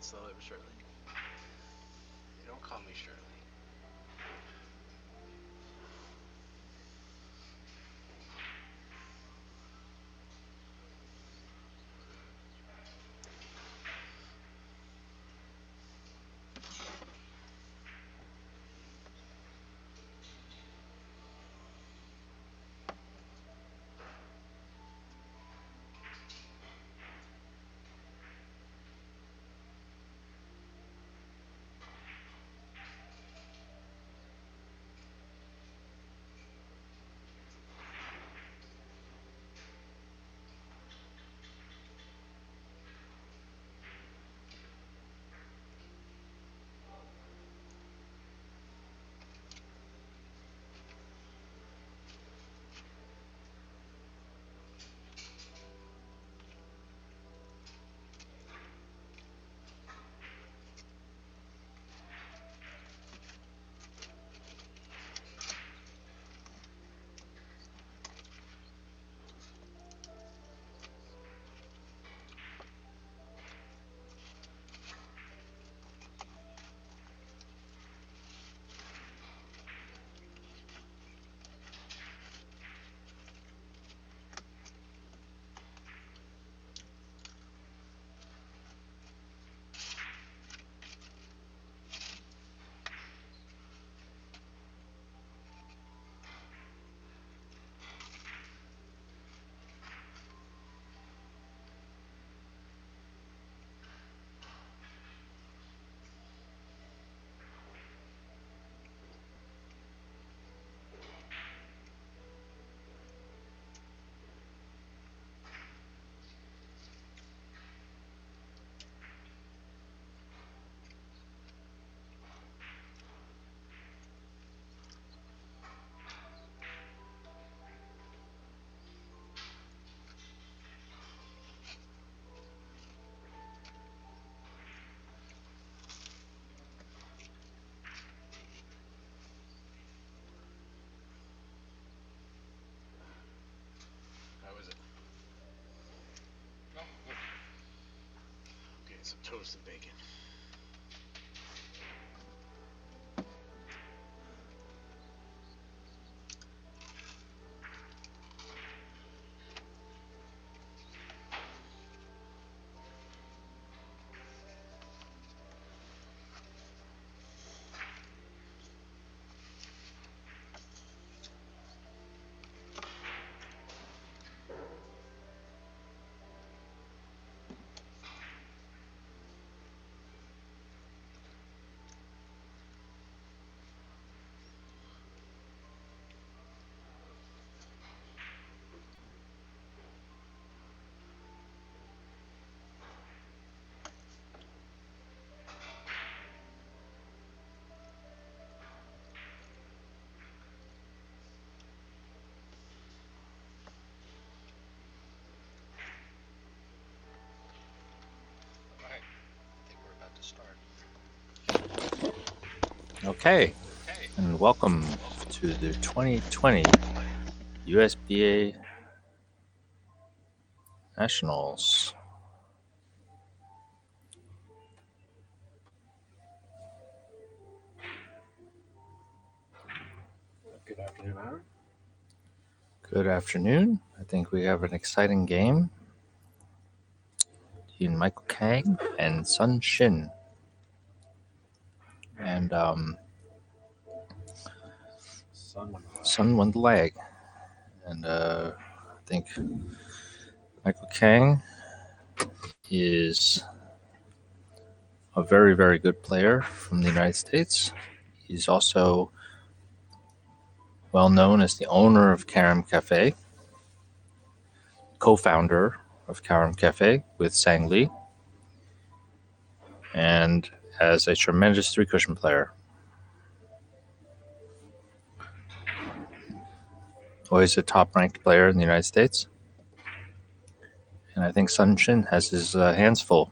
slowly but surely. They don't call me Shirley. How is it? Oh, good. Getting some toasted bacon. All right. I think we're about to start. Okay, Okay. and welcome to the 2020 USBA Nationals. Good afternoon, Aaron. Good afternoon. I think we have an exciting game between Michael Kang and Shin. And Sun won the leg. And I think Michael Kang is a very, very good player from the United States. He's also well known as the owner of Karam Cafe, co-founder of Karam Cafe with Sang Lee, and as a tremendous three-cushion player. Always a top-ranked player in the United States. And I think Shin has his hands full.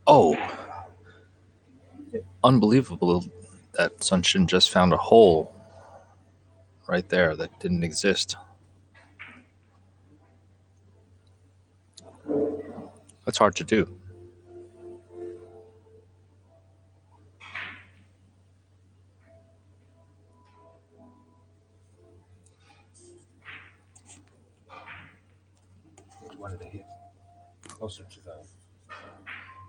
Oh, unbelievable that Shin just found a hole right there that didn't exist. That's hard to do. He wanted to hit closer to the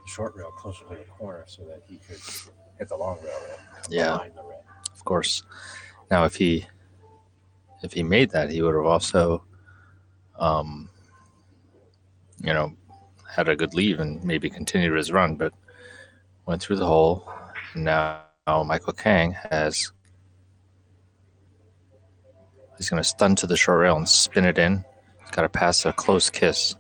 short rail, closer to the corner, so that he could hit the long rail behind the red. Of course. Now, if he made that, he would have also, had a good leave and maybe continued his run, but went through the hole. And now Michael Kang he's going to stun to the short rail and spin it in. He's got to pass a close kiss.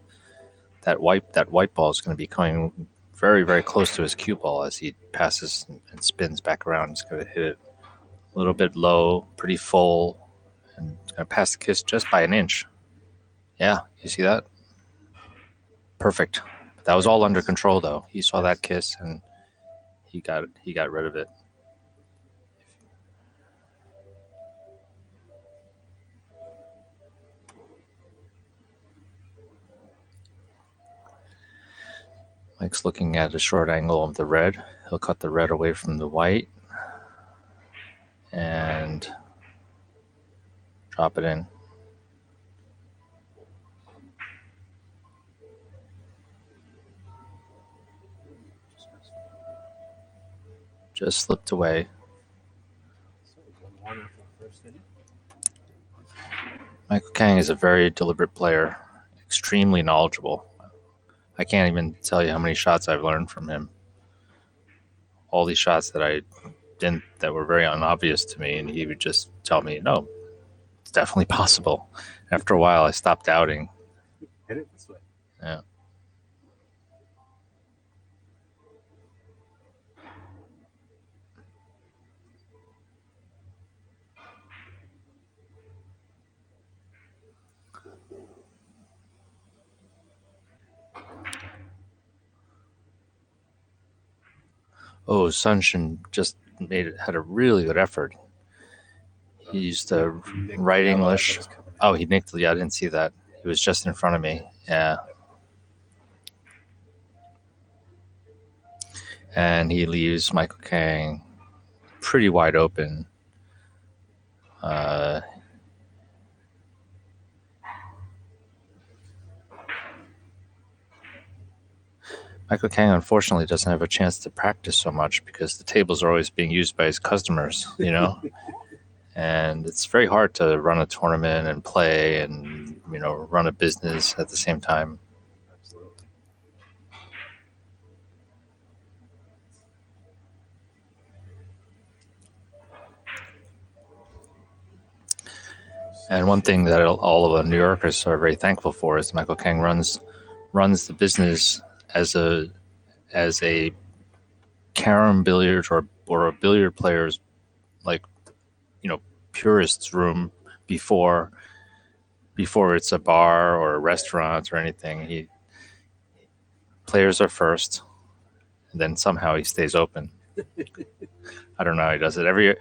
That white ball is going to be coming very, very close to his cue ball as he passes and spins back around. He's going to hit it a little bit low, pretty full, and he's going to pass the kiss just by an inch. Yeah, you see that? Perfect. That was all under control, though. He saw that kiss and he got rid of it. Mike's looking at a short angle of the red. He'll cut the red away from the white and drop it in. Just slipped away. Michael Kang is a very deliberate player, extremely knowledgeable. I can't even tell you how many shots I've learned from him. All these shots that were very unobvious to me, and he would just tell me, no, it's definitely possible. After a while, I stopped doubting. Hit it this way. Yeah. Oh, Shin just had a really good effort. He used to write English. Oh, he nicked. Yeah, I didn't see that. He was just in front of me. Yeah. And he leaves Michael Kang pretty wide open. Michael Kang, unfortunately, doesn't have a chance to practice so much because the tables are always being used by his customers, and it's very hard to run a tournament and play and, run a business at the same time. Absolutely. And one thing that all of the New Yorkers are very thankful for is Michael Kang runs the business as a carom billiards or a billiard player's, purist's room before it's a bar or a restaurant or anything. Players are first, and then somehow he stays open. I don't know how he does it.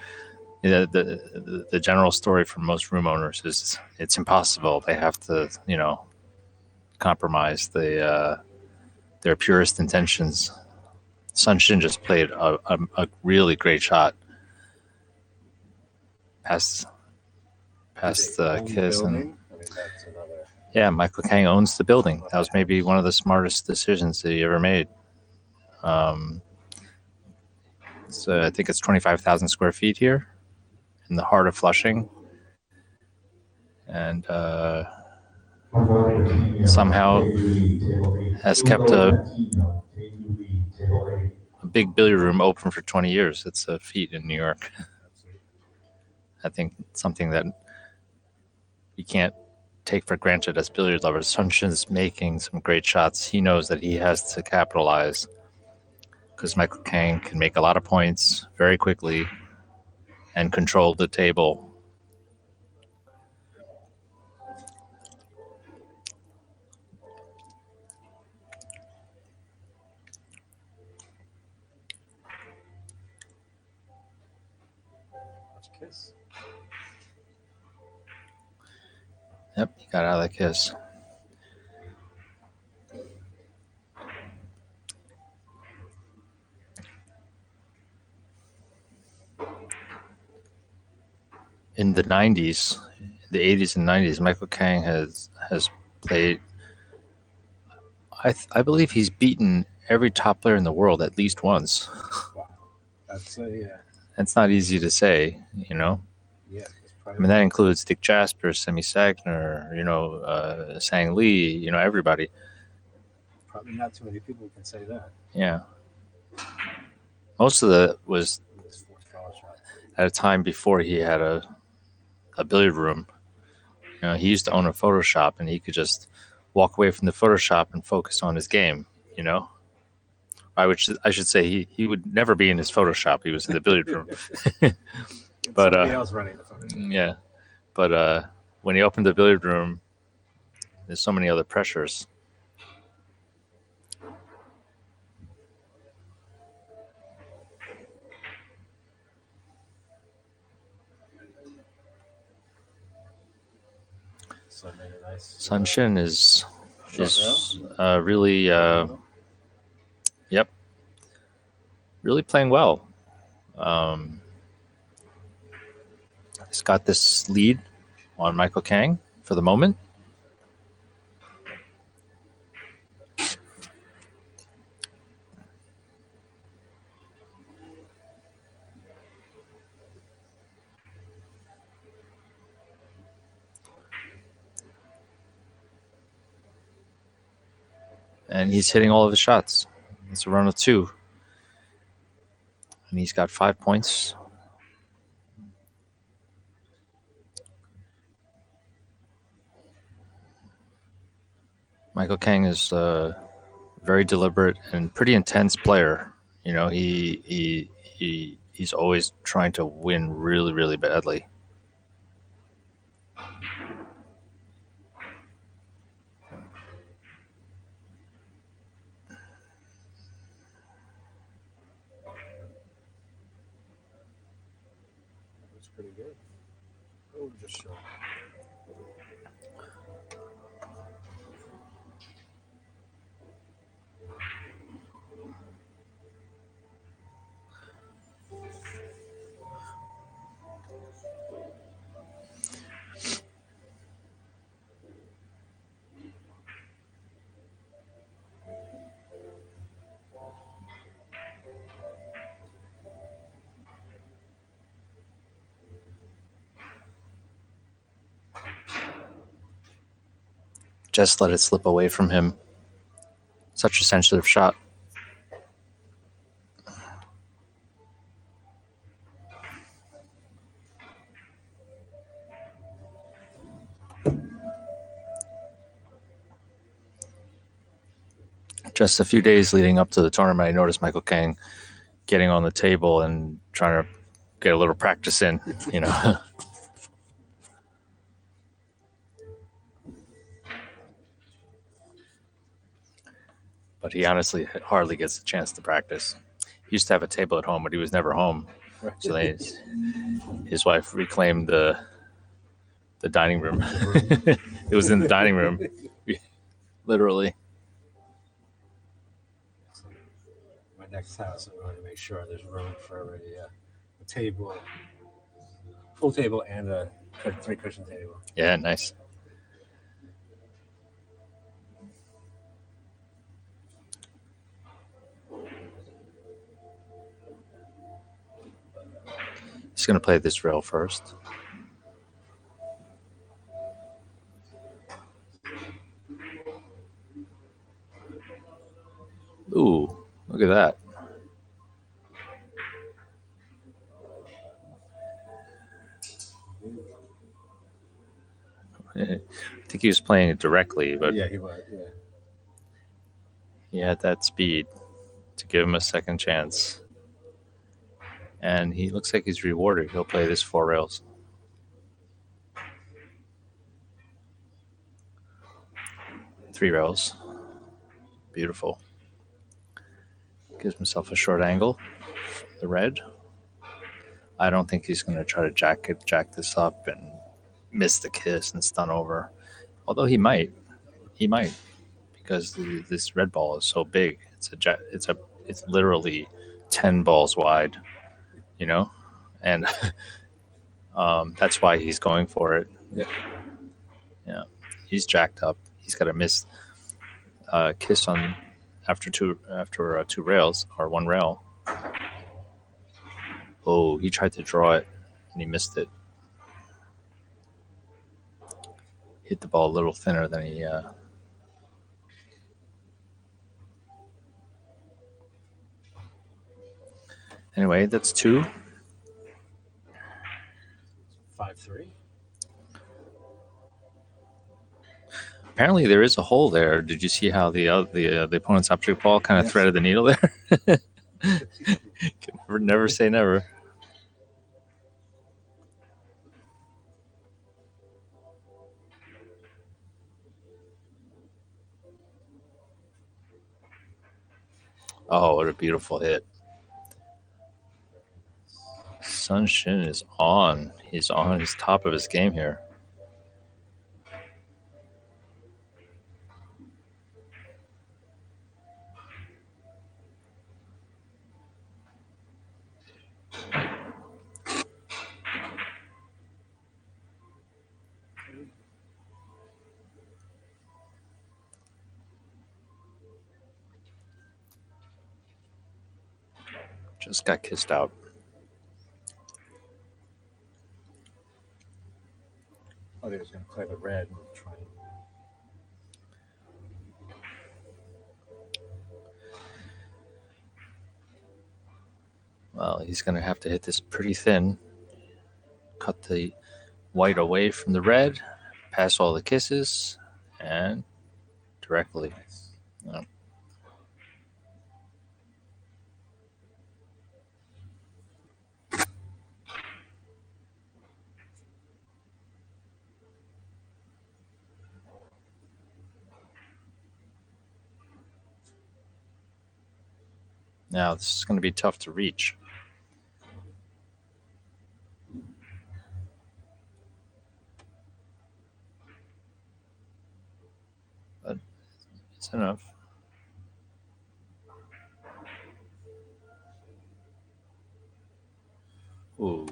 The general story from most room owners is it's impossible. They have to, compromise their purest intentions. Shin just played a really great shot. Past the kiss and yeah, Michael Kang owns the building. That was maybe one of the smartest decisions that he ever made. So I think it's 25,000 square feet here in the heart of Flushing, and somehow has kept a big billiard room open for 20 years. It's a feat in New York. I think something that you can't take for granted as billiard lovers. Shin's making some great shots. He knows that he has to capitalize because Michael Kang can make a lot of points very quickly and control the table. Kiss. Yep, he got out of the kiss. In the 90s, the 80s and 90s, Michael Kang has played. I believe he's beaten every top player in the world at least once. Wow. That's That's not easy to say, Yeah. I mean, that includes Dick Jasper, Semi Sagner, Sang Lee, everybody. Probably not too many people can say that. Yeah. Most of it was at a time before he had a billiard room. He used to own a photo shop, and he could just walk away from the photo shop and focus on his game. I should say he would never be in his photo shop. He was in the billiard room. But somebody else running the photo shop. Yeah, but when he opened the billiard room, there's so many other pressures. Sun Shin is really really playing well. He's got this lead on Michael Kang for the moment. And he's hitting all of his shots. It's a run of 2. And he's got 5 points. Michael Kang is a very deliberate and pretty intense player. He's always trying to win really, really badly. That's pretty good. Oh, just short. Just let it slip away from him. Such a sensitive shot. Just a few days leading up to the tournament, I noticed Michael Kang getting on the table and trying to get a little practice in, But he honestly hardly gets a chance to practice. He used to have a table at home, but he was never home. So his wife reclaimed the dining room. It was in the dining room, literally. My next house, I want to make sure there's room for a table, full table, and a 3-cushion table. Yeah, nice. He's going to play this rail first. Ooh, look at that. I think he was playing it directly, but yeah, he was. Yeah, he had that speed to give him a second chance. And he looks like he's rewarded. He'll play this 4 rails. Three rails. Beautiful. Gives himself a short angle. The red. I don't think he's going to try to jack this up and miss the kiss and stun over. Although he might, because this red ball is so big. It's literally 10 balls wide, you know, and that's why he's going for it. Yeah, he's jacked up. He's got a missed kiss on after two rails or one rail. Oh, he tried to draw it and he missed it. Hit the ball a little thinner than he. Anyway, that's 2. 5-3. Apparently, there is a hole there. Did you see how the opponent's object ball kind of threaded the needle there? Never say never. Oh, what a beautiful hit. Shin is on. He's on his top of his game here. Just got kissed out. Oh, they was going to play the red and try. Well, he's going to have to hit this pretty thin. Cut the white away from the red, pass all the kisses, and directly. Yeah. Now, this is going to be tough to reach. But it's enough. Ooh,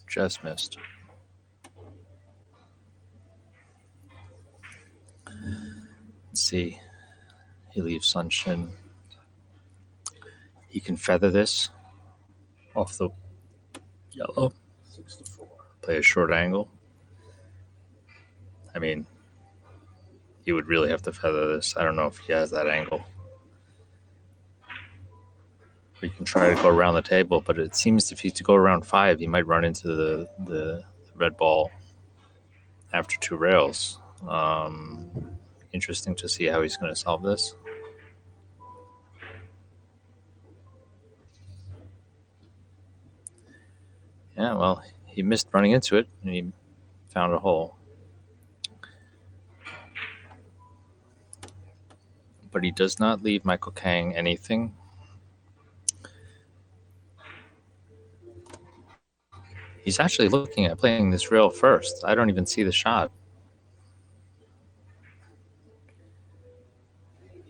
just missed. Let's see. He leaves Shin. He can feather this off the yellow. 6-4. Play a short angle. I mean, he would really have to feather this. I don't know if he has that angle. We can try to go around the table, but it seems if he's to go around 5, he might run into the red ball after 2 rails. Interesting to see how he's going to solve this. Yeah, well, he missed running into it, and he found a hole. But he does not leave Michael Kang anything. He's actually looking at playing this rail first. I don't even see the shot.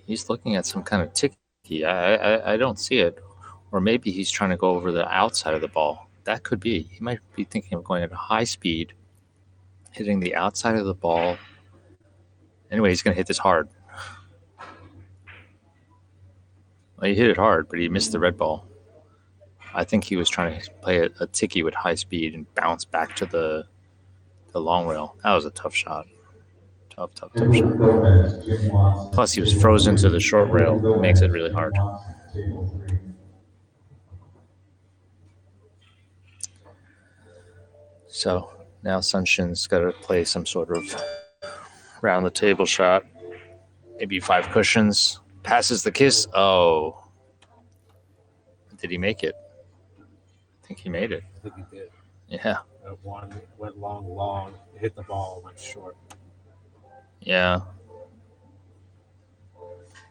He's looking at some kind of ticky. I don't see it. Or maybe he's trying to go over the outside of the ball. That could be. He might be thinking of going at a high speed, hitting the outside of the ball. Anyway, he's going to hit this hard. Well, he hit it hard, but he missed the red ball. I think he was trying to play a ticky with high speed and bounce back to the long rail. That was a tough shot. Tough shot. Plus, he was frozen to the short rail. It makes it really hard. So now Shin's got to play some sort of round the table shot. Maybe 5 cushions. Passes the kiss. Oh. Did he make it? I think he made it. I think he did. Yeah. One went long, hit the ball, went short. Yeah.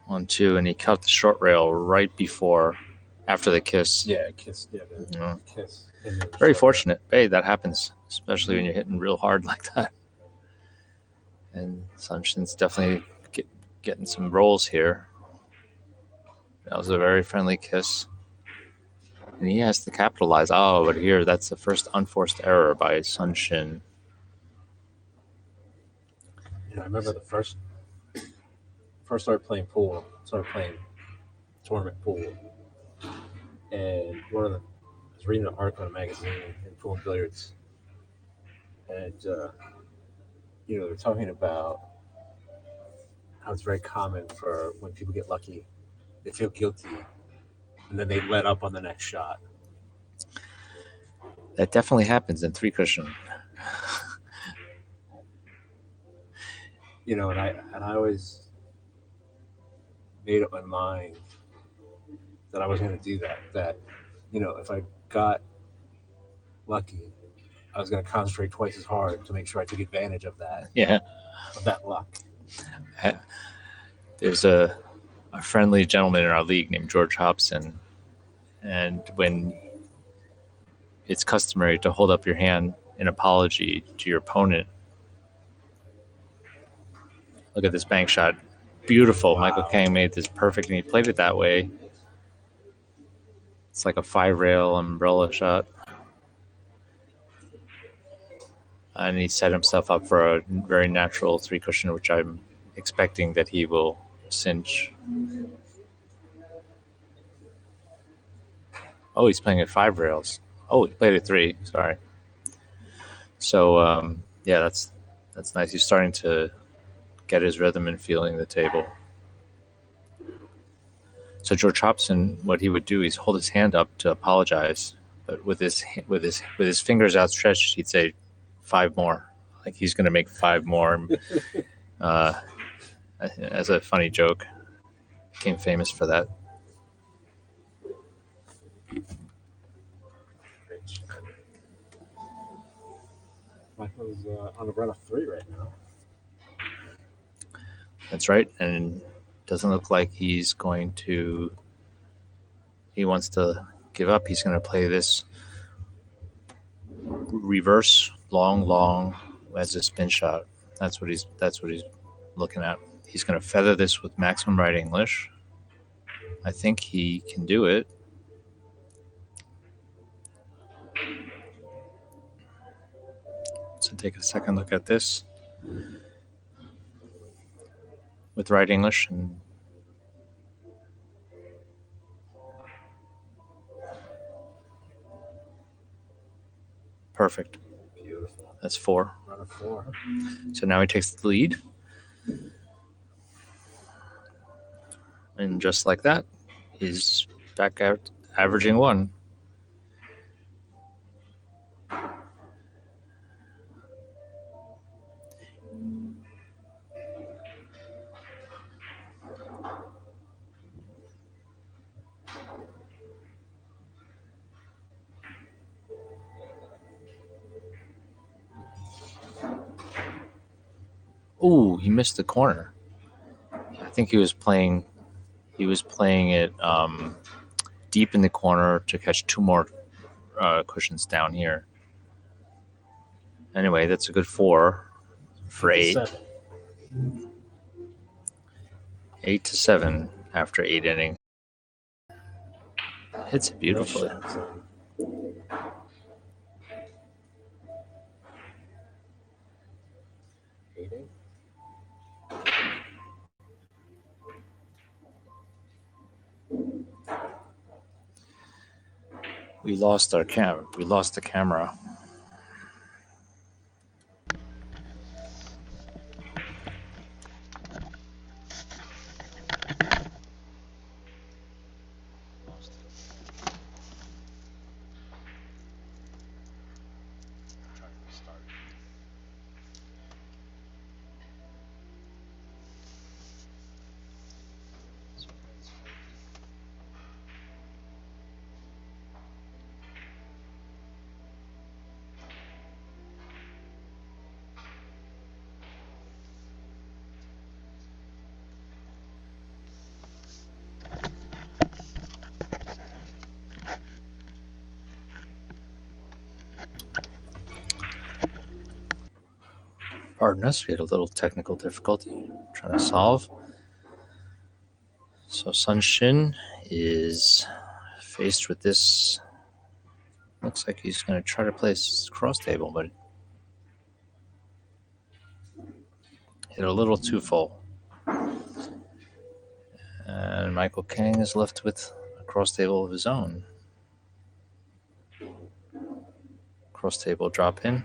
1, 2, and he cut the short rail right after the kiss. Yeah, kiss. Yeah, kiss. Very fortunate. Hey, that happens, especially when you're hitting real hard like that. And Sunshin's definitely getting some rolls here. That was a very friendly kiss. And he has to capitalize. Oh, but here, that's the first unforced error by Shin. I remember the first started playing pool, started playing tournament pool, and I was reading an article in a magazine in Pool and Billiards, and they're talking about how it's very common for when people get lucky, they feel guilty, and then they let up on the next shot. That definitely happens in three cushion. And I always made up my mind that I was going to do that. That if I got lucky, I was going to concentrate twice as hard to make sure I took advantage of that. Yeah, of that luck. There's a friendly gentleman in our league named George Hobson, and when it's customary to hold up your hand in apology to your opponent. Look at this bank shot. Beautiful. Wow. Michael Kang made this perfect, and he played it that way. It's like a 5-rail umbrella shot. And he set himself up for a very natural 3-cushion, which I'm expecting that he will cinch. Oh, he's playing at 5 rails. Oh, he played at 3. Sorry. So, yeah, that's nice. He's starting to get his rhythm and feeling the table. So George Hobson, what he would do is hold his hand up to apologize, but with his fingers outstretched, he'd say 5 more, like he's going to make 5 more. As a funny joke, became famous for that. Michael's on the run of 3 right now. That's right, and doesn't look like he wants to give up. He's going to play this reverse long as a spin shot. That's what he's looking at. He's going to feather this with maximum right English. I think he can do it. So take a second look at this with right English and perfect. Beautiful. That's 4. Run of 4. So now he takes the lead. And just like that, he's back out averaging 1. Ooh, he missed the corner. I think he was playing it deep in the corner to catch 2 more cushions down here. Anyway, that's a good 4 for 8. 8 to 7 after 8 innings. Hits it beautifully. We lost the camera. Pardon us, we had a little technical difficulty trying to solve. So Shin is faced with this. Looks like he's going to try to play his cross table, but hit a little too full. And Michael Kang is left with a cross table of his own. Cross table drop in.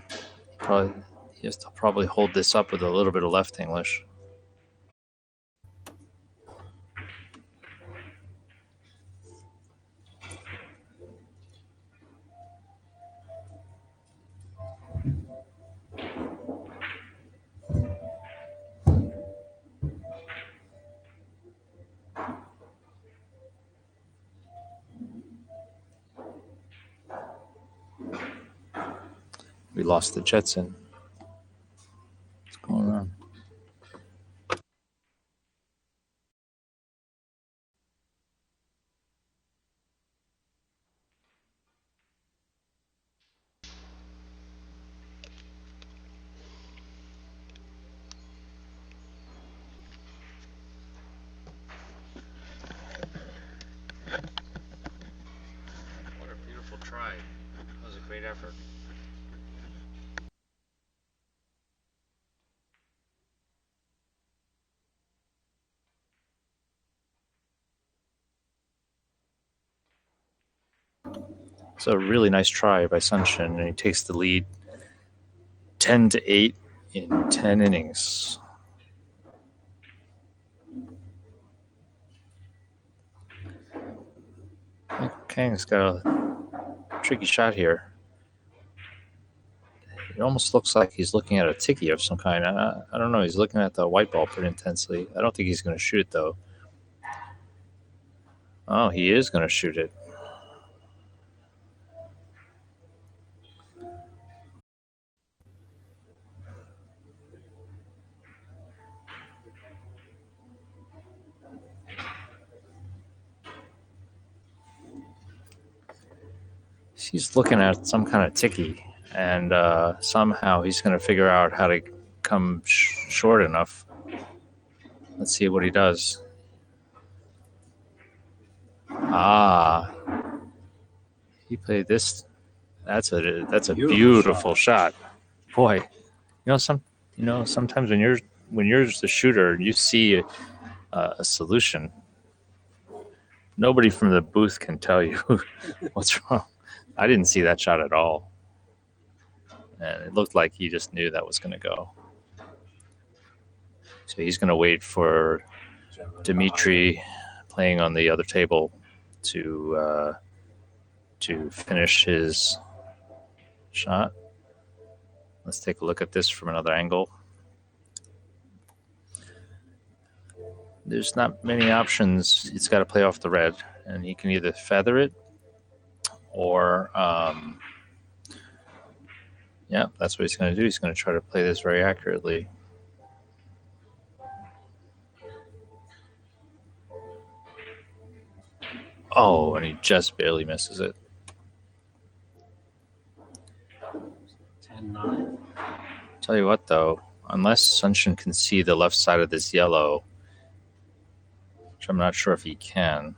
He has to probably hold this up with a little bit of left English. We lost the Jetson. What's going on? What a beautiful try. That was a great effort. It's a really nice try by Shin, and he takes the lead 10-8 in 10 innings. Michael Kang's got a tricky shot here. It almost looks like he's looking at a tiki of some kind. I don't know. He's looking at the white ball pretty intensely. I don't think he's going to shoot it, though. Oh, he is going to shoot it. He's looking at some kind of tiki, and somehow he's going to figure out how to come short enough. Let's see what he does. He played this. That's a beautiful shot. Boy, sometimes when you're the shooter, you see a solution. Nobody from the booth can tell you what's wrong. I didn't see that shot at all. And it looked like he just knew that was going to go. So he's going to wait for Dimitri playing on the other table to finish his shot. Let's take a look at this from another angle. There's not many options. He's got to play off the red, and he can either feather it or, that's what he's going to do. He's going to try to play this very accurately. Oh, and he just barely misses it. 10-9. Tell you what, though, unless Shin can see the left side of this yellow, which I'm not sure if he can.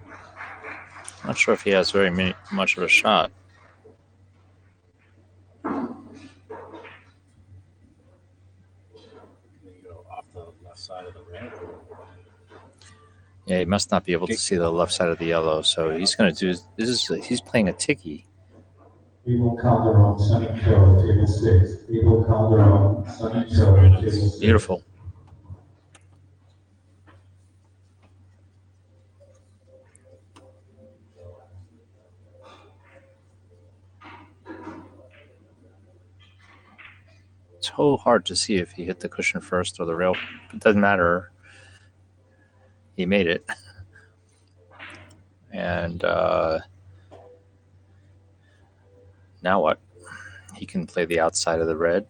I'm not sure if he has very much of a shot. Off the left side of the red. Yeah, he must not be able to see the left side of the yellow, so he's going to do this. He's playing a tiki. People Calderon, Sunny Show, table 6. People Calderon, Sunny Show, table 6. Beautiful. It's so hard to see if he hit the cushion first or the rail. It doesn't matter. He made it. And now what? He can play the outside of the red.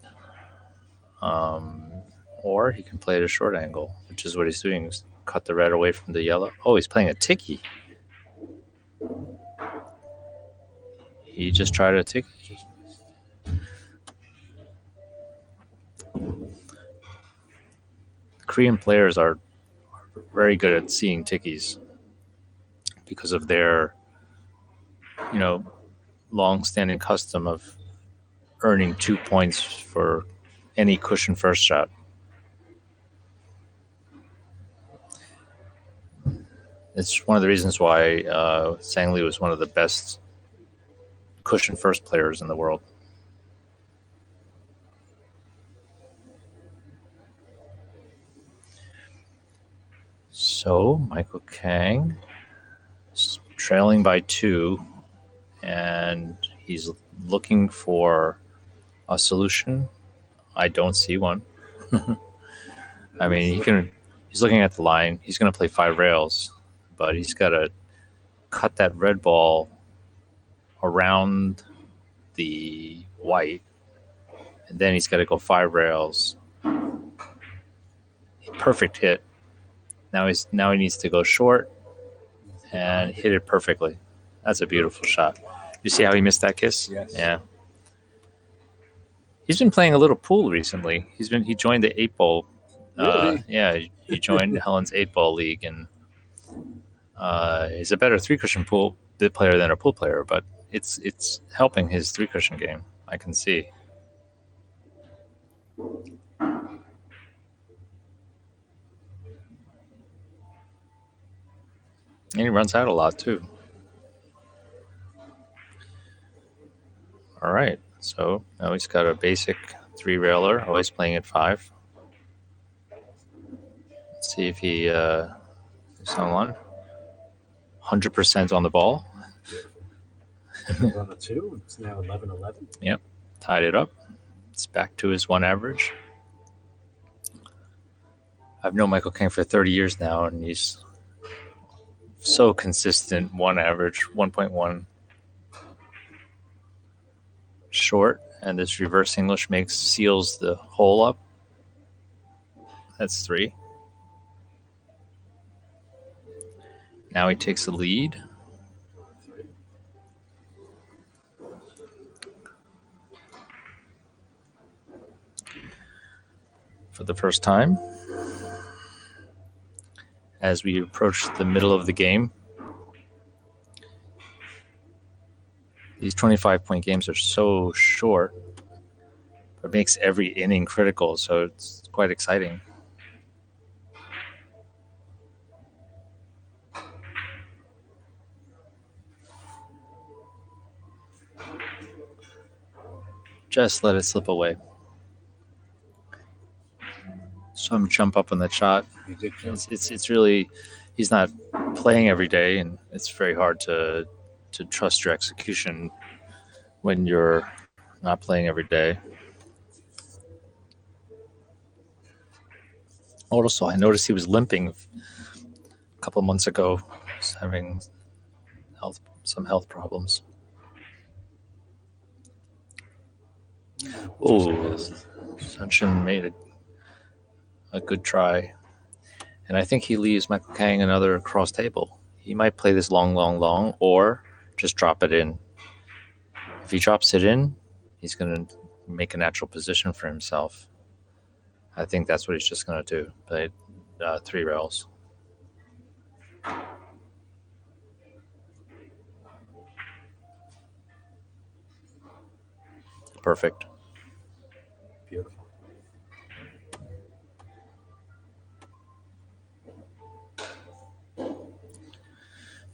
Or he can play at a short angle, which is what he's doing. Is cut the red away from the yellow. Oh, he's playing a tiki. He just tried a tiki. Korean players are very good at seeing tickies because of their, long-standing custom of earning 2 points for any cushion first shot. It's one of the reasons why Sang Lee was one of the best cushion first players in the world. So Michael Kang is trailing by 2, and he's looking for a solution. I don't see one. I mean, he's looking at the line. He's going to play 5 rails, but he's got to cut that red ball around the white, and then he's got to go 5 rails. Perfect hit. Now he needs to go short and hit it perfectly. That's a beautiful shot. You see how he missed that kiss? Yes. Yeah. He's been playing a little pool recently. He joined the 8-ball. Really? Yeah, he joined Helen's 8-ball league, and he's a better 3-cushion pool player than a pool player, but it's helping his 3-cushion game. I can see. And he runs out a lot too. All right, so now he's got a basic 3-railer, always playing at 5. Let's see if he is on 100% on the ball. On the 2, it's now 11-11. Yep, tied it up. It's back to his 1 average. I've known Michael Kang for 30 years now, and he's so consistent. 1 average, 1.1 short, and this reverse English seals the hole up. That's 3. Now he takes the lead. For the first time, as we approach the middle of the game. These 25-point games are so short, but it makes every inning critical, so it's quite exciting. Just let it slip away. So I'm jump up on that shot. It's really, he's not playing every day, and it's very hard to trust your execution when you're not playing every day. Also, I noticed he was limping a couple of months ago. He's having some health problems. Oh, Shin made a good try. And I think he leaves Michael Kang another cross table. He might play this long, or just drop it in. If he drops it in, he's going to make a natural position for himself. I think that's what he's just going to do. Play 3 rails. Perfect. Beautiful.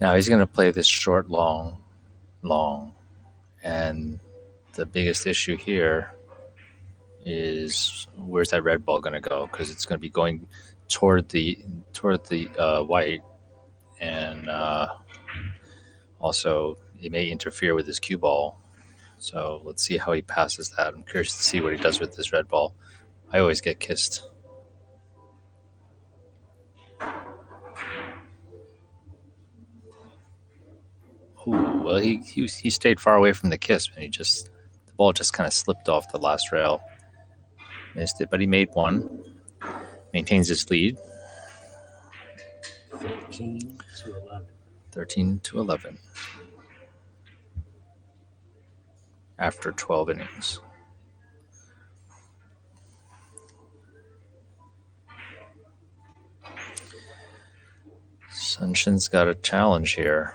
Now he's going to play this short, long, and the biggest issue here is where's that red ball going to go? Because it's going to be going toward the white, and also it may interfere with his cue ball. So let's see how he passes that. I'm curious to see what he does with this red ball. I always get kissed. Ooh, well, he stayed far away from the kiss, and the ball just kind of slipped off the last rail. Missed it, but he made 1. Maintains his lead. 13-11. After 12 innings. Shin's got a challenge here.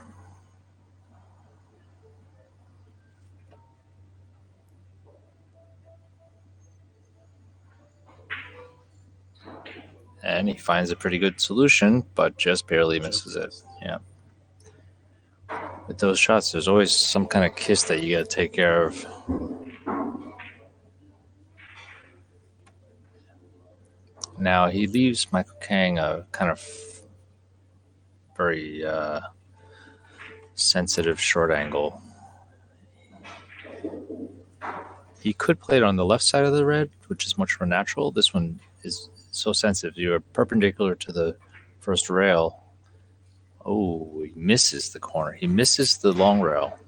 And he finds a pretty good solution, but just barely misses it. Yeah. With those shots, there's always some kind of kiss that you got to take care of. Now, he leaves Michael Kang a kind of very sensitive short angle. He could play it on the left side of the red, which is much more natural. This one is so sensitive. You're perpendicular to the first rail. Oh, he misses the corner. He misses the long rail.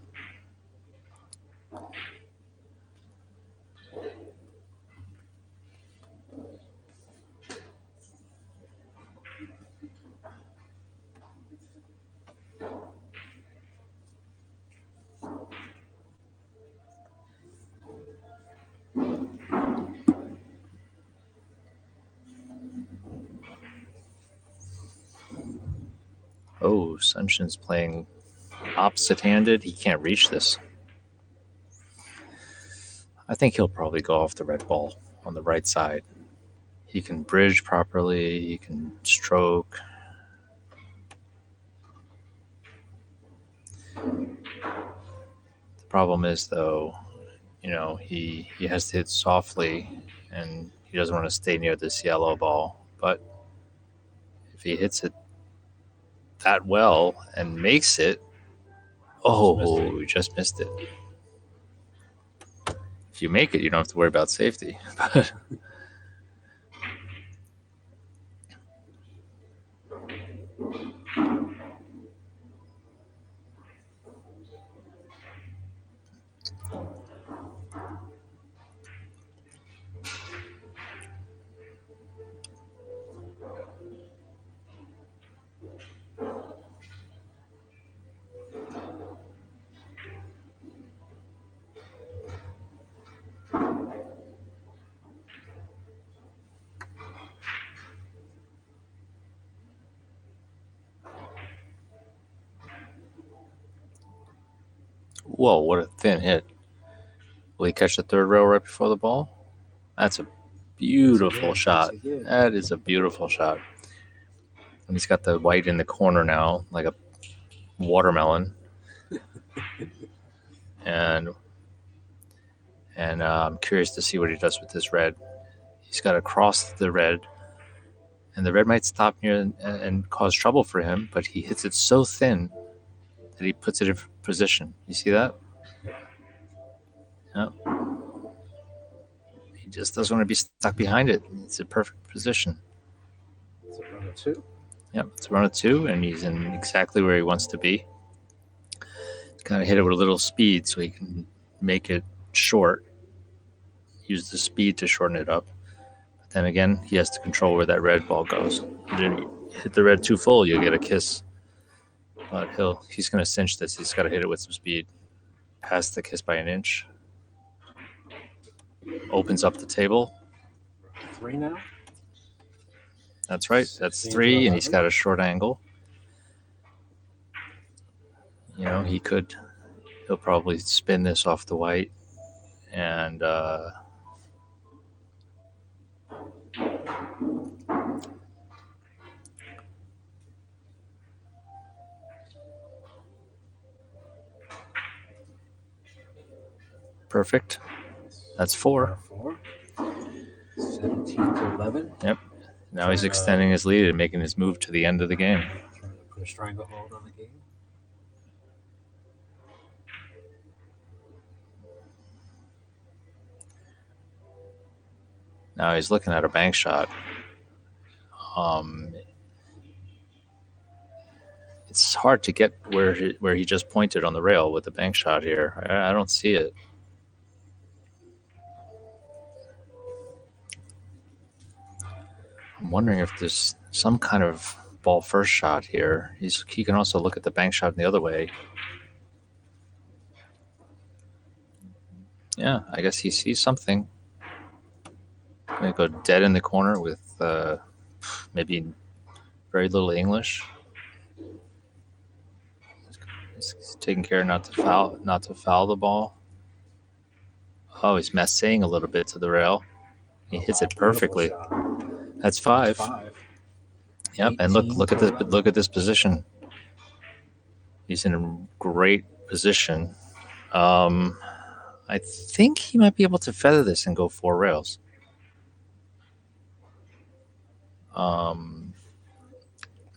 Oh, Sunshine's playing opposite-handed. He can't reach this. I think he'll probably go off the red ball on the right side. He can bridge properly. He can stroke. The problem is, though, he has to hit softly, and he doesn't want to stay near this yellow ball. But if he hits it that well and makes it, we just missed it. If you make it, you don't have to worry about safety. Whoa, what a thin hit. Will he catch the third rail right before the ball? That's a beautiful shot. That is a beautiful shot. And he's got the white in the corner now, like a watermelon. and I'm curious to see what he does with this red. He's got to cross the red, and the red might stop here and cause trouble for him, but he hits it so thin that he puts it in position. You see that? Yep. He just doesn't want to be stuck behind it. It's a perfect position. It's a run of two. Yep, it's a run of two, and he's in exactly where he wants to be. He's got to hit it with a little speed so he can make it short. Use the speed to shorten it up. But then again, he has to control where that red ball goes. You didn't hit the red too full, you'll get a kiss. But he's going to cinch this. He's got to hit it with some speed. Past the kiss by an inch. Opens up the table. 3 now? That's right. That's 3, and he's got a short angle. He'll probably spin this off the white. And perfect. That's 4. 17 to 11. Yep. Now he's extending his lead and making his move to the end of the game. Trying to put a stranglehold on the game. Now he's looking at a bank shot. It's hard to get where he just pointed on the rail with the bank shot here. I don't see it. I'm wondering if there's some kind of ball first shot here. He can also look at the bank shot the other way. Yeah, I guess he sees something. I'm going to go dead in the corner with maybe very little English. taking care not to foul the ball. Oh, he's messing a little bit to the rail. He hits it perfectly. That's 5. Yep, and look at this position. He's in a great position. I think he might be able to feather this and go 4 rails.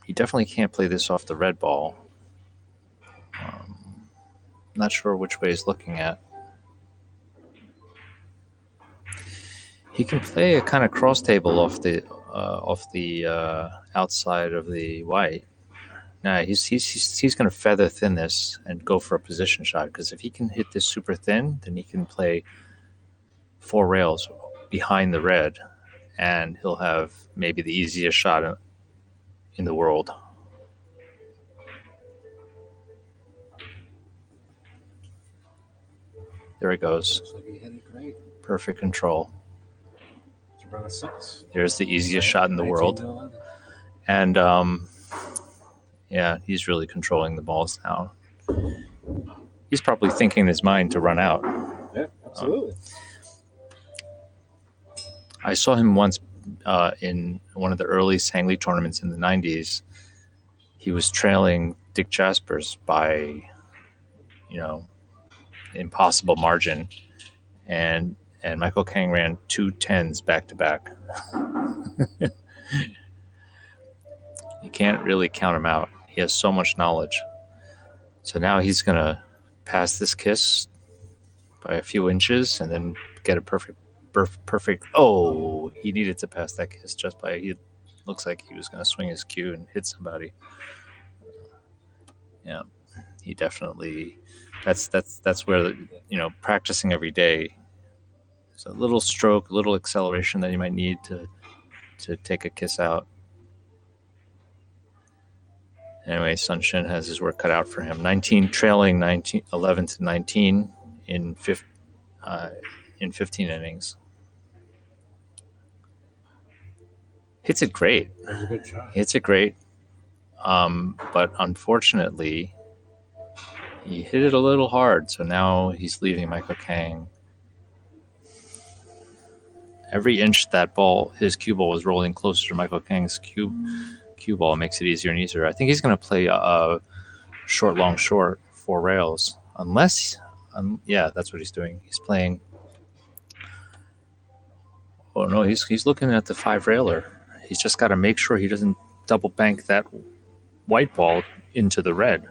He definitely can't play this off the red ball. Not sure which way he's looking at. He can play a kind of cross table off the outside of the white. Nah, he's going to feather thin this and go for a position shot, because if he can hit this super thin, then he can play 4 rails behind the red, and he'll have maybe the easiest shot in the world. There he goes. Looks like he hit it great. Perfect control. It's around a 6. There's the easiest shot in the world. 19 to 11. And yeah, he's really controlling the balls now. He's probably thinking in his mind to run out. Yeah, absolutely. I saw him once in one of the early Sangley tournaments in the 90s. He was trailing Dick Jaspers by, impossible margin. And Michael Kang ran 2 10s back to back. You can't really count him out. He has so much knowledge. So now he's going to pass this kiss by a few inches and then get a perfect. Oh, he needed to pass that kiss just by. He looks like he was going to swing his cue and hit somebody. Yeah, he definitely. That's where practicing every day. It's a little stroke, a little acceleration that you might need to take a kiss out. Anyway, Shin has his work cut out for him. 11 to 19 in 15 innings. Hits it great. That was a good shot. Hits it great. But unfortunately, he hit it a little hard. So now he's leaving Michael Kang. Every inch that ball, his cue ball, was rolling closer to Michael Kang's cue ball, makes it easier and easier. I think he's going to play a short, long, short, 4 rails. Unless, yeah, that's what he's doing. He's playing. Oh no, he's looking at the 5 railer. He's just got to make sure he doesn't double bank that white ball into the red.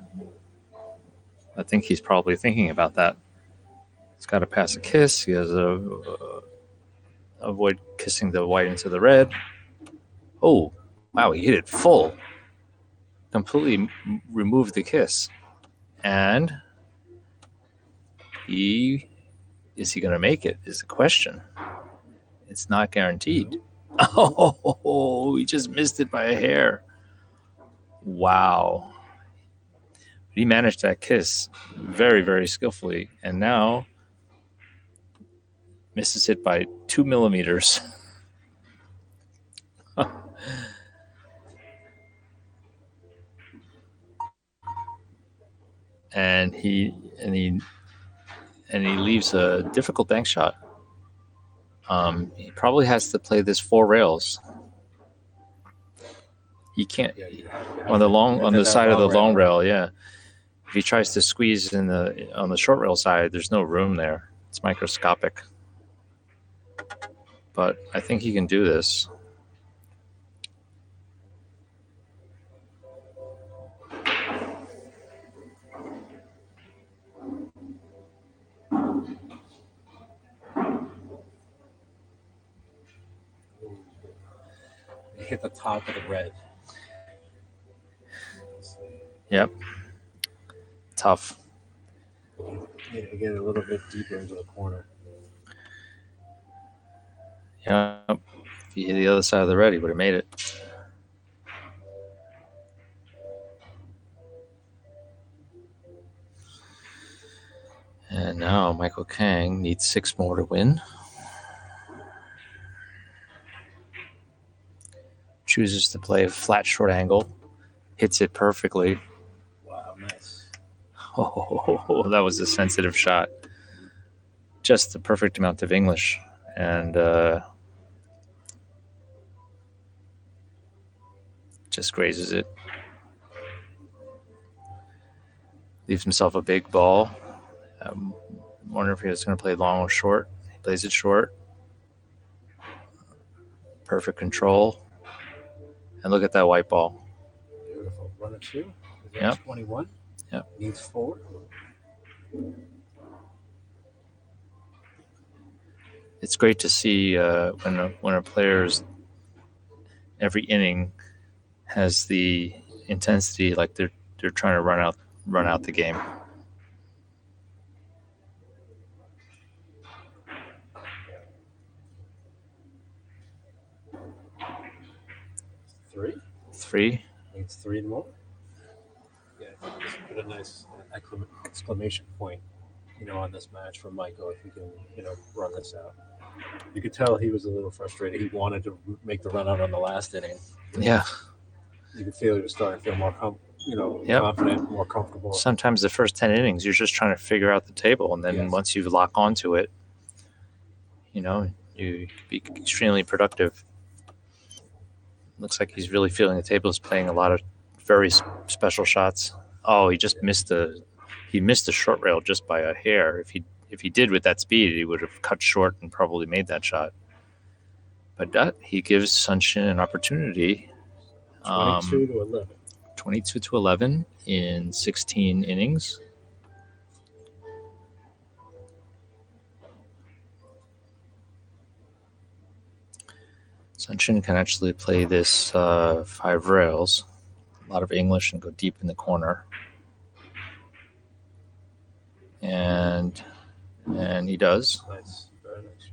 I think he's probably thinking about that. He's got to pass a kiss. He has to avoid kissing the white into the red. Oh, wow, he hit it full. Completely removed the kiss. And is he going to make it is the question. It's not guaranteed. Oh, he just missed it by a hair. Wow. He managed that kiss very, very skillfully. And now misses it by 2 millimeters. And he leaves a difficult bank shot. He probably has to play this 4 rails. He can't on the side of the long rail. Yeah, if he tries to squeeze on the short rail side, there's no room there. It's microscopic. But I think he can do this. Hit the top of the red. Yep. Tough. Need to get a little bit deeper into the corner. Yep. If he hit the other side of the red, he would have made it. And now Michael Kang needs 6 more to win. Chooses to play a flat short angle. Hits it perfectly. Wow, nice. Oh, that was a sensitive shot. Just the perfect amount of English. And just grazes it. Leaves himself a big ball. Wonder if he was going to play long or short. He plays it short. Perfect control. And look at that white ball. Beautiful. Runner 2. Is that Yep. 21? Yep. Needs 4. It's great to see when a player's every inning has the intensity like they're trying to run out the game. Three. Needs 3 more. Yeah, just put a nice exclamation point, on this match for Michael if he can, run this out. You could tell he was a little frustrated. He wanted to make the run out on the last inning. Yeah. You could feel he was starting to feel more, Yep. confident, more comfortable. Sometimes the first 10 innings, you're just trying to figure out the table, and then Yes. once you lock onto it, you can be extremely productive. Looks like he's really feeling the table. Is playing a lot of very special shots. Oh, he just missed the short rail just by a hair. If he did with that speed, he would have cut short and probably made that shot. But he gives Shin an opportunity. 22 to 11. 22 to 11 in 16 innings. Shin can actually play this 5 rails, a lot of English, and go deep in the corner. And he does. Nice. Very nice.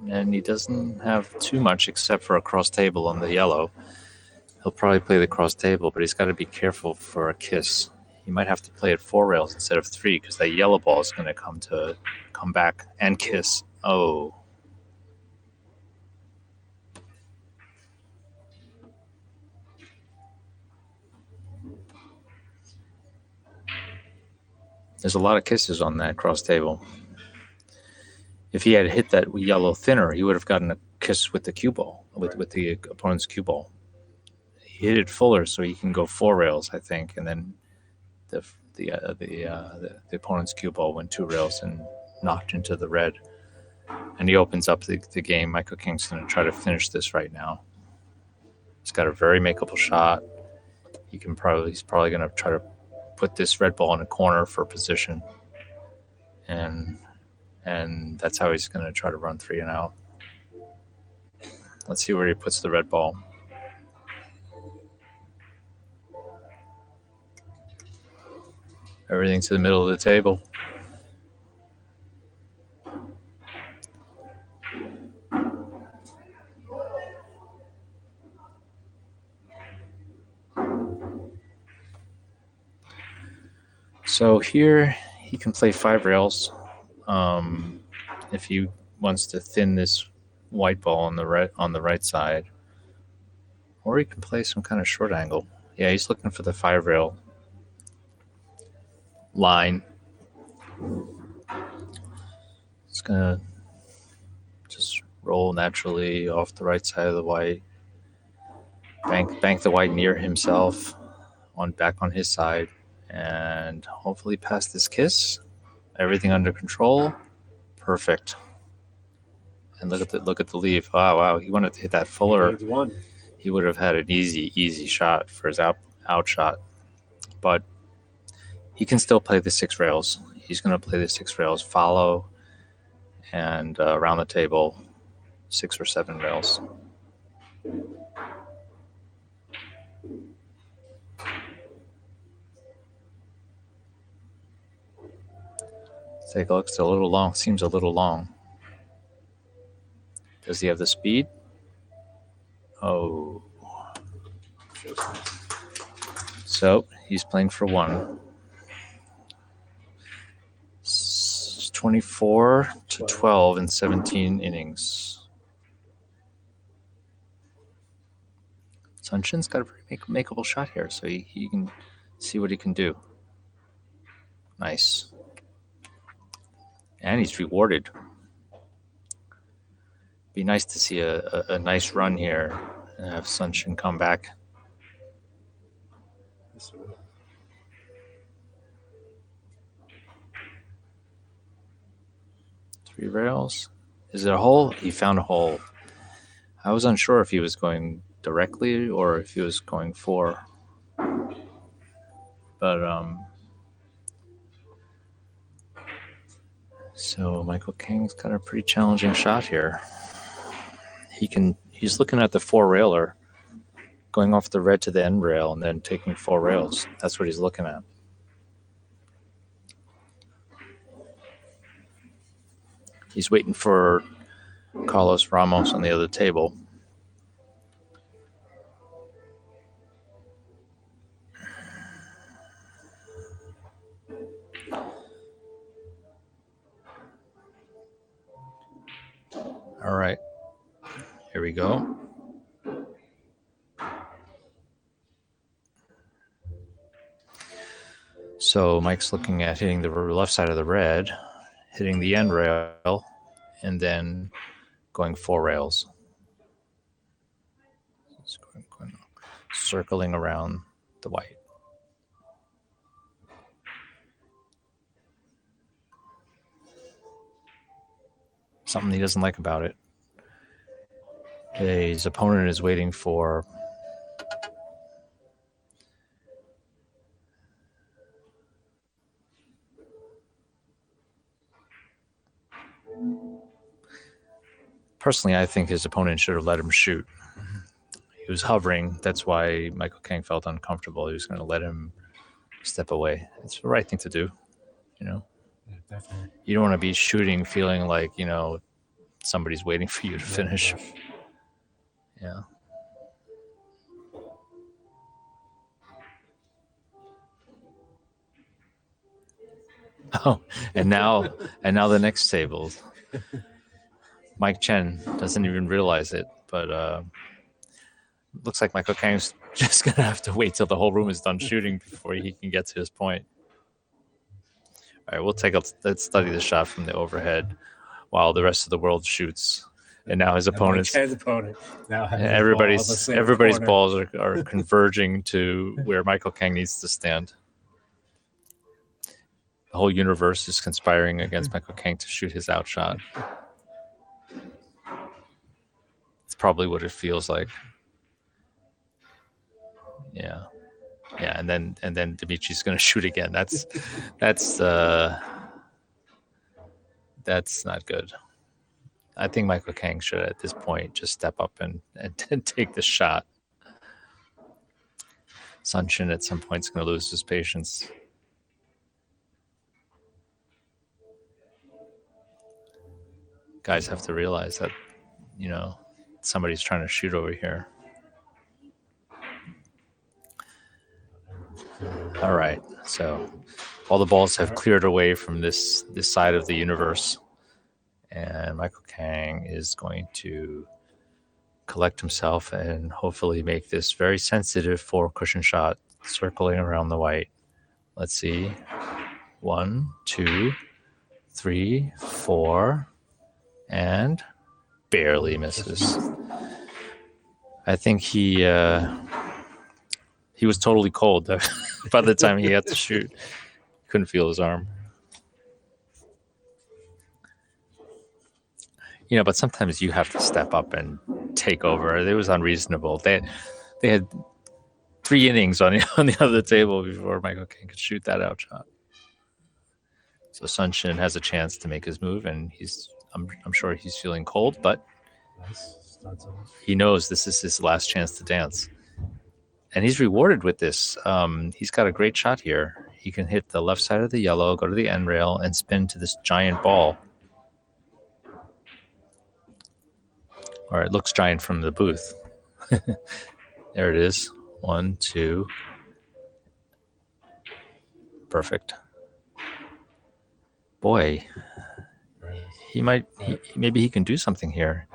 And he doesn't have too much except for a cross table on the yellow. He'll probably play the cross table, but he's got to be careful for a kiss. He might have to play at 4 rails instead of 3 because that yellow ball is going to come back and kiss. Oh. There's a lot of kisses on that cross table. If he had hit that yellow thinner, he would have gotten a kiss with the cue ball, with the opponent's cue ball. He hit it fuller so he can go 4 rails, I think, and then the opponent's cue ball went 2 rails and knocked into the red. And he opens up the game. Michael Kang's going to try to finish this right now. He's got a very makeable shot. He's probably going to try to put this red ball in a corner for position. And that's how he's going to try to run 3 and out. Let's see where he puts the red ball. Everything to the middle of the table. So here he can play 5 rails if he wants to thin this white ball on the right side, or he can play some kind of short angle. Yeah, he's looking for the 5 rail line. It's gonna just roll naturally off the right side of the white. Bank the white near himself, back on his side, and hopefully pass this kiss. Everything under control. Perfect. And look at the leave. Wow! He wanted to hit that fuller. He would have had an easy shot for his out shot, but he can still play the 6 rails. He's going to play the 6 rails, follow, and around the table, 6 or 7 rails. Take a look. It's a little long. Seems a little long. Does he have the speed? Oh. So he's playing for 1. 24 to 12 in 17 innings. Sunshin's got a very makeable shot here, so he can see what he can do. Nice. And he's rewarded. Be nice to see a nice run here and have Sunshin come back. Yes, it will. Three rails. Is it a hole? He found a hole. I was unsure if he was going directly or if he was going for. But so Michael Kang's got a pretty challenging shot here. He's looking at the 4-railer, going off the red to the end rail and then taking 4 rails. That's what he's looking at. He's waiting for Carlos Ramos on the other table. All right, here we go. So Mike's looking at hitting the left side of the red, hitting the end rail, and then going 4 rails. Circling around the white. Something he doesn't like about it. His opponent is waiting for personally, I think his opponent should have let him shoot. He was hovering. That's why Michael Kang felt uncomfortable. He was going to let him step away. It's the right thing to do, you know. Yeah, definitely. You don't want to be shooting feeling like, you know, somebody's waiting for you to finish. Yeah. Oh, and now the next table. Mike Chen doesn't even realize it, but looks like Michael Kang's just going to have to wait till the whole room is done shooting before he can get to his point. All right, let's study the shot from the overhead while the rest of the world shoots. And now his opponent's Now everybody's balls are converging to where Michael Kang needs to stand. The whole universe is conspiring against Michael Kang to shoot his outshot. It's probably what it feels like. Yeah, and then Dimitri's going to shoot again. That's not good. I think Michael Kang should at this point just step up and take the shot. Sunshin at some point is going to lose his patience. Guys have to realize that, you know, somebody's trying to shoot over here. All right, so all the balls have cleared away from this side of the universe, and Michael Kang is going to collect himself and hopefully make this very sensitive 4-cushion shot circling around the white. Let's see. 1, 2, 3, 4, and barely misses. I think he was totally cold by the time he had to shoot. Couldn't feel his arm. You know, but sometimes you have to step up and take over. It was unreasonable. They had 3 innings on the other table before Michael Kang could shoot that outshot. So Sunshin has a chance to make his move, and I'm sure he's feeling cold, but he knows this is his last chance to dance. And he's rewarded with this. He's got a great shot here. He can hit the left side of the yellow, go to the end rail, and spin to this giant ball. Or it looks giant from the booth. There it is. 1, 2. Perfect. Boy, maybe he can do something here.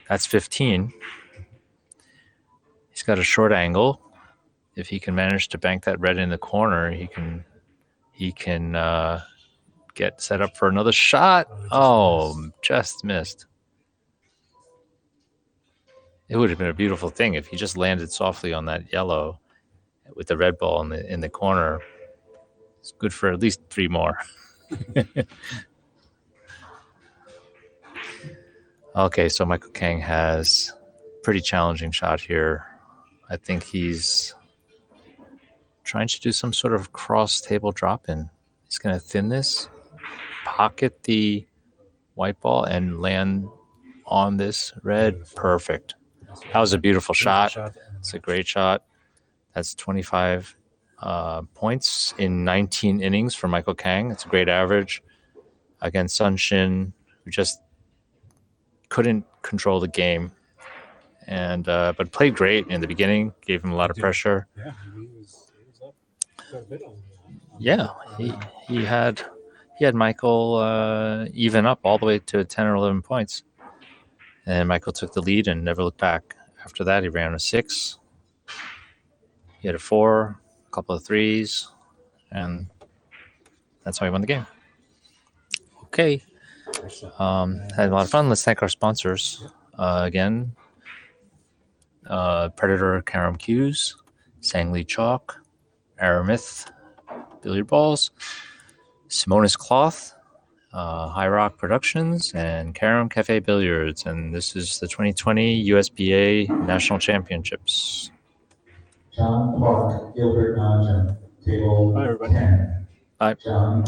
That's 15. He's got a short angle. If he can manage to bank that red in the corner, he can get set up for another shot. Just missed. It would have been a beautiful thing if he just landed softly on that yellow with the red ball in the corner. It's good for at least 3 more. Okay, so Michael Kang has a pretty challenging shot here. I think he's trying to do some sort of cross table drop in. He's going to thin this, pocket the white ball, and land on this red. Perfect. That was a beautiful shot. It's a great shot. That's 25 points in 19 innings for Michael Kang. It's a great average against Shin, who just couldn't control the game, and but played great in the beginning. Gave him a lot of pressure. Yeah, he was up quite a bit on Yeah, he had Michael even up all the way to 10 or 11 points, and Michael took the lead and never looked back. After that, he ran a 6. He had a 4, a couple of 3s, and that's how he won the game. Okay. Had a lot of fun. Let's thank our sponsors again. Predator Carom Cues, Sangli Chalk, Aramith Billiard Balls, Simonis Cloth, High Rock Productions, and Carom Cafe Billiards. And this is the 2020 USBA National Championships. John Park, Gilbert Najam, table Bye, everybody. 10. Bye. John